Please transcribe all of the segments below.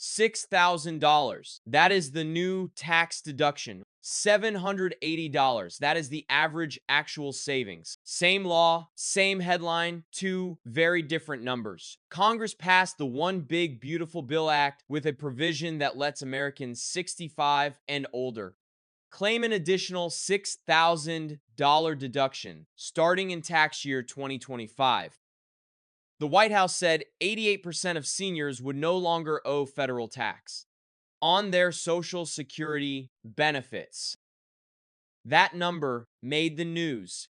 $6,000. That is the new tax deduction. $780. That is the average actual savings. Same law, same headline, two very different numbers. Congress passed the One Big Beautiful Bill Act with a provision that lets Americans 65 and older claim an additional $6,000 deduction starting in tax year 2025. The White House said 88% of seniors would no longer owe federal tax on their Social Security benefits. That number made the news.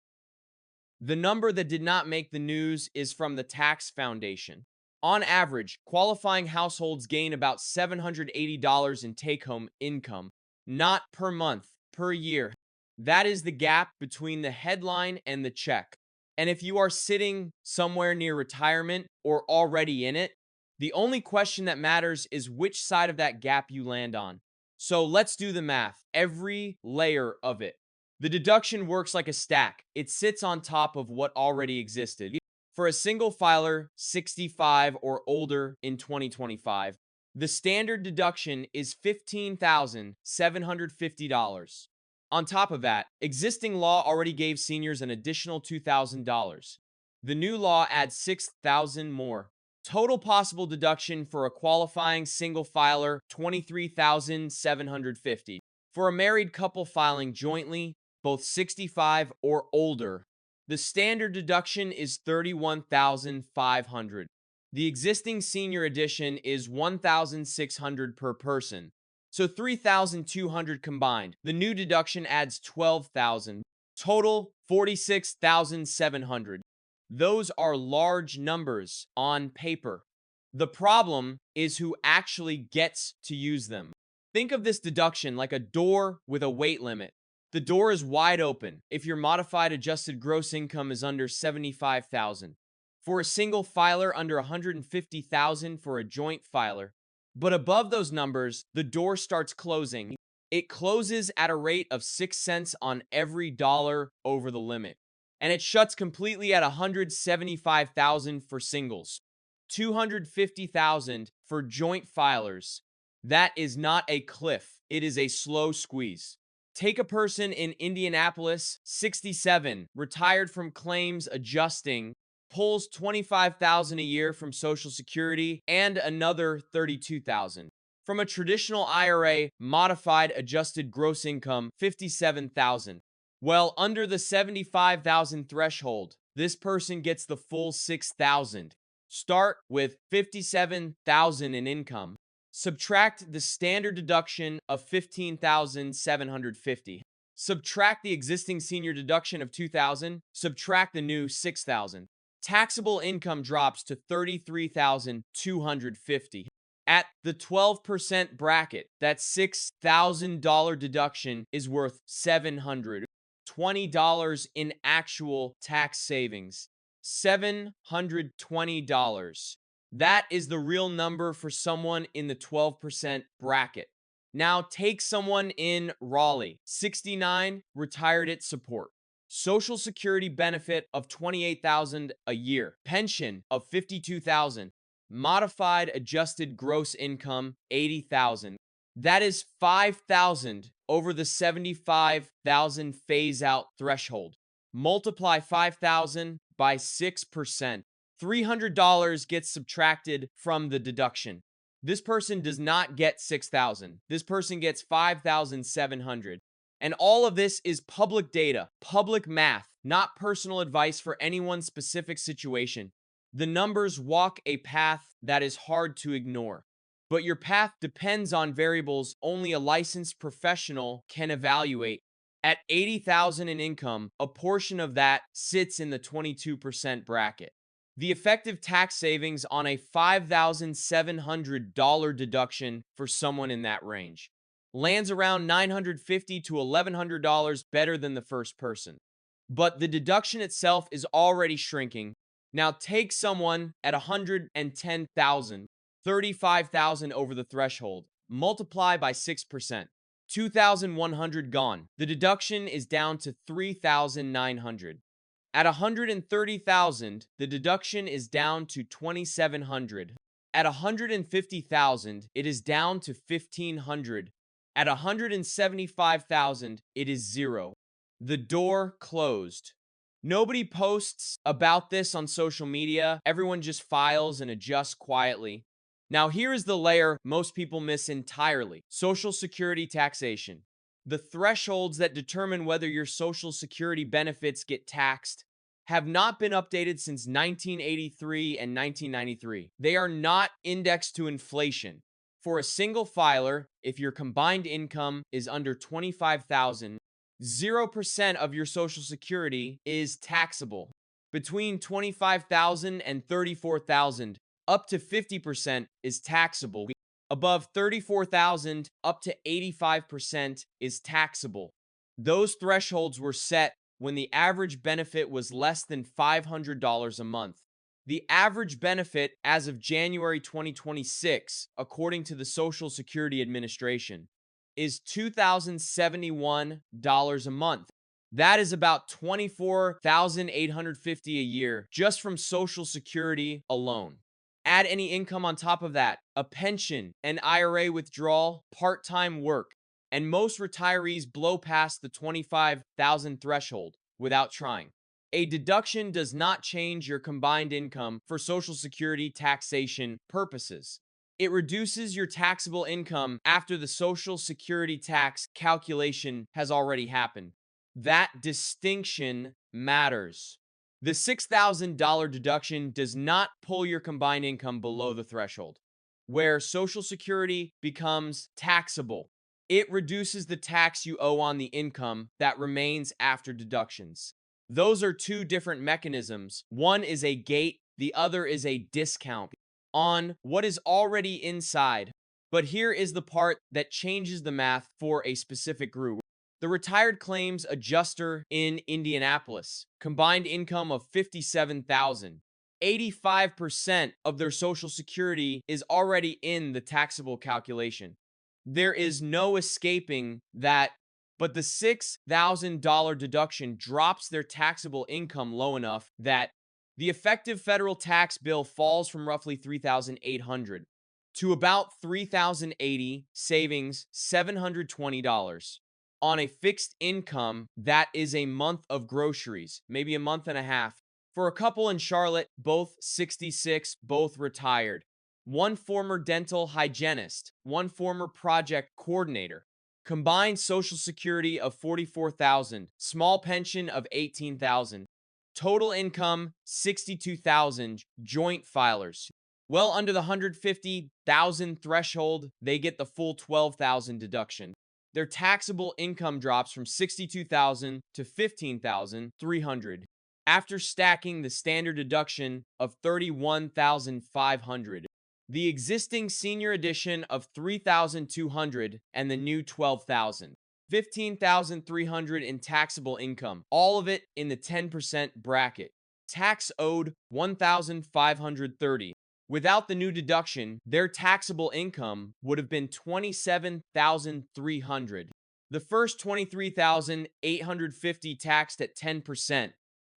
The number that did not make the news is from the Tax Foundation. On average, qualifying households gain about $780 in take-home income, not per month, per year. That is the gap between the headline and the check. And if you are sitting somewhere near retirement or already in it, the only question that matters is which side of that gap you land on. So let's do the math, every layer of it. The deduction works like a stack. It sits on top of what already existed. For a single filer 65 or older in 2025, the standard deduction is $15,750. On top of that, existing law already gave seniors an additional $2,000. The new law adds $6,000 more. Total possible deduction for a qualifying single filer, $23,750. For a married couple filing jointly, both 65 or older, the standard deduction is $31,500. The existing senior edition is $1,600 per person, so $3,200 combined. The new deduction adds $12,000. Total $46,700. Those are large numbers on paper. The problem is who actually gets to use them. Think of this deduction like a door with a weight limit. The door is wide open if your modified adjusted gross income is under $75,000. For a single filer, under $150,000 for a joint filer. But above those numbers, the door starts closing. It closes at a rate of 6 cents on every dollar over the limit. And it shuts completely at $175,000 for singles, $250,000 for joint filers. That is not a cliff. It is a slow squeeze. Take a person in Indianapolis, 67, retired from claims adjusting, pulls $25,000 a year from Social Security and another $32,000. From a traditional IRA, modified adjusted gross income, $57,000. Well, under the $75,000 threshold, this person gets the full $6,000. Start with $57,000 in income. Subtract the standard deduction of $15,750. Subtract the existing senior deduction of $2,000. Subtract the new $6,000. Taxable income drops to $33,250. At the 12% bracket, that $6,000 deduction is worth $720 in actual tax savings. $720. That is the real number for someone in the 12% bracket. Now take someone in Raleigh, 69, retired at support. Social Security benefit of $28,000 a year. Pension of $52,000. Modified adjusted gross income, $80,000. That is $5,000 over the $75,000 phase-out threshold. Multiply $5,000 by 6%. $300 gets subtracted from the deduction. This person does not get $6,000. This person gets $5,700. And all of this is public data, public math, not personal advice for anyone's specific situation. The numbers walk a path that is hard to ignore. But your path depends on variables only a licensed professional can evaluate. At $80,000 in income, a portion of that sits in the 22% bracket. The effective tax savings on a $5,700 deduction for someone in that range lands around $950 to $1,100 better than the first person. But the deduction itself is already shrinking. Now take someone at $110,000, $35,000 over the threshold, multiply by 6%. $2,100 gone. The deduction is down to $3,900. At $130,000, the deduction is down to $2,700. At 150,000, it is down to 1,500. At 175,000, it is zero. The door closed. Nobody posts about this on social media. Everyone just files and adjusts quietly. Now, here is the layer most people miss entirely: Social Security taxation. The thresholds that determine whether your Social Security benefits get taxed have not been updated since 1983 and 1993. They are not indexed to inflation. For a single filer, if your combined income is under 25,000, 0% of your Social Security is taxable. Between 25,000 and 34,000, up to 50% is taxable. Above 34,000, up to 85% is taxable. Those thresholds were set when the average benefit was less than $500 a month. The average benefit as of January 2026, according to the Social Security Administration, is $2,071 a month. That is about $24,850 a year just from Social Security alone. Add any income on top of that, a pension, an IRA withdrawal, part-time work, and most retirees blow past the 25,000 threshold without trying. A deduction does not change your combined income for Social Security taxation purposes. It reduces your taxable income after the Social Security tax calculation has already happened. That distinction matters. The $6,000 deduction does not pull your combined income below the threshold, where Social Security becomes taxable. It reduces the tax you owe on the income that remains after deductions. Those are two different mechanisms. One is a gate, the other is a discount on what is already inside. But here is the part that changes the math for a specific group. The retired claims adjuster in Indianapolis, combined income of 57,000. 85% of their Social Security is already in the taxable calculation. There is no escaping that, but the $6,000 deduction drops their taxable income low enough that the effective federal tax bill falls from roughly $3,800 to about $3,080, savings $720. On a fixed income, that is a month of groceries, maybe a month and a half. For a couple in Charlotte, both 66, both retired. One former dental hygienist, one former project coordinator. Combined Social Security of 44,000, small pension of 18,000. Total income 62,000, joint filers. Well under the 150,000 threshold, they get the full 12,000 deduction. Their taxable income drops from 62,000 to 15,300 after stacking the standard deduction of 31,500. The existing senior edition of 3,200 and the new 12,000. 15,300 in taxable income, all of it in the 10% bracket. Tax owed 1,530. Without the new deduction, their taxable income would have been 27,300. The first 23,850 taxed at 10%.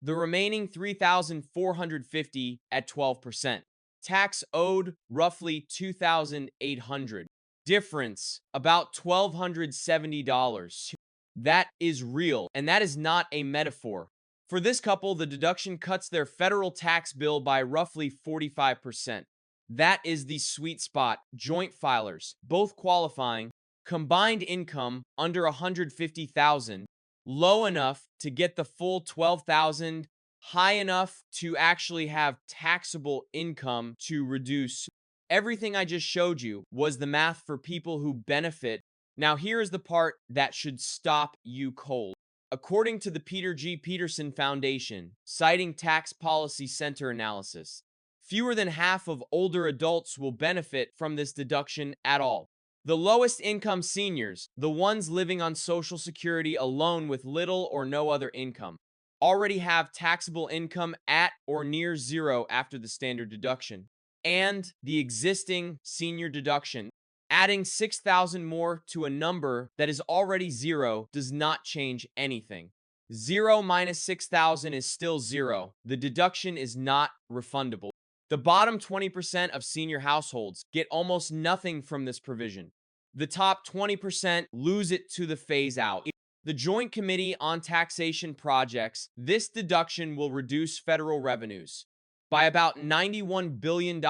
The remaining 3,450 at 12%. Tax owed roughly 2,800. Difference about $1,270. That is real, and that is not a metaphor. For this couple, the deduction cuts their federal tax bill by roughly 45%. That is the sweet spot. Joint filers, both qualifying, combined income under 150,000, low enough to get the full 12,000, high enough to actually have taxable income to reduce. Everything I just showed you was the math for people who benefit. Now here is the part that should stop you cold. According to the Peter G. Peterson Foundation, citing Tax Policy Center analysis, fewer than half of older adults will benefit from this deduction at all. The lowest income seniors, the ones living on Social Security alone with little or no other income, already have taxable income at or near zero after the standard deduction. And the existing senior deduction, adding 6,000 more to a number that is already zero does not change anything. 0 minus 6,000 is still 0. The deduction is not refundable. The bottom 20% of senior households get almost nothing from this provision. The top 20% lose it to the phase out. The Joint Committee on Taxation projects this deduction will reduce federal revenues by about $91 billion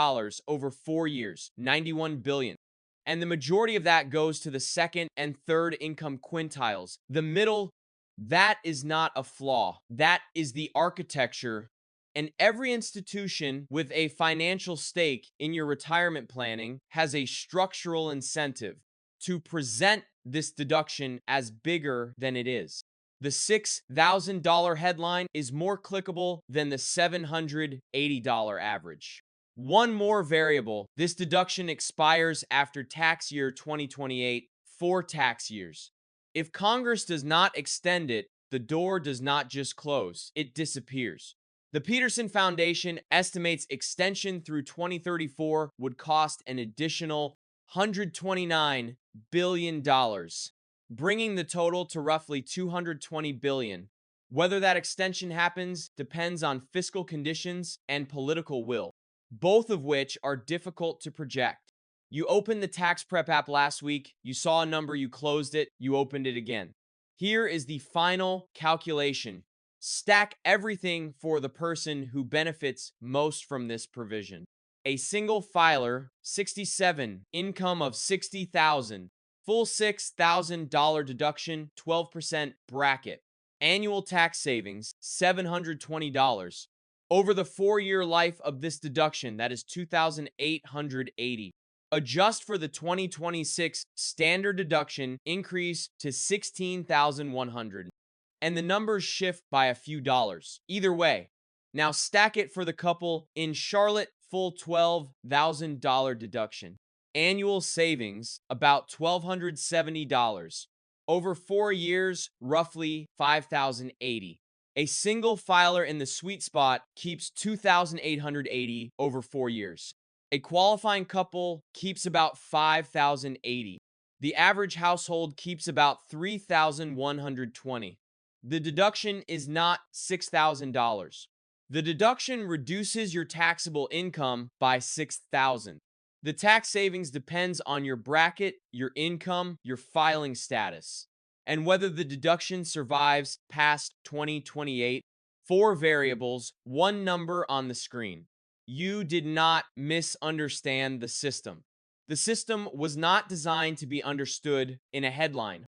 over 4 years. $91 billion. And the majority of that goes to the second and third income quintiles. The middle, that is not a flaw. That is the architecture. And every institution with a financial stake in your retirement planning has a structural incentive to present this deduction as bigger than it is. The $6,000 headline is more clickable than the $780 average. One more variable: this deduction expires after tax year 2028, 4 tax years. If Congress does not extend it, the door does not just close, it disappears. The Peterson Foundation estimates extension through 2034 would cost an additional $129 billion, bringing the total to roughly $220 billion. Whether that extension happens depends on fiscal conditions and political will, both of which are difficult to project. You opened the Tax Prep app last week, you saw a number, you closed it, you opened it again. Here is the final calculation. Stack everything for the person who benefits most from this provision. A single filer, 67, income of $60,000, full $6,000 deduction, 12% bracket. Annual tax savings, $720. Over the 4-year life of this deduction, that is $2,880. Adjust for the 2026 standard deduction increase to $16,100. And the numbers shift by a few dollars. Either way. Now stack it for the couple in Charlotte, full $12,000 deduction. Annual savings, about $1,270. Over 4 years, roughly $5,080. A single filer in the sweet spot keeps $2,880 over 4 years. A qualifying couple keeps about $5,080. The average household keeps about $3,120. The deduction is not $6,000. The deduction reduces your taxable income by $6,000. The tax savings depends on your bracket, your income, your filing status, and whether the deduction survives past 2028. 4 variables, 1 number on the screen. You did not misunderstand the system. The system was not designed to be understood in a headline.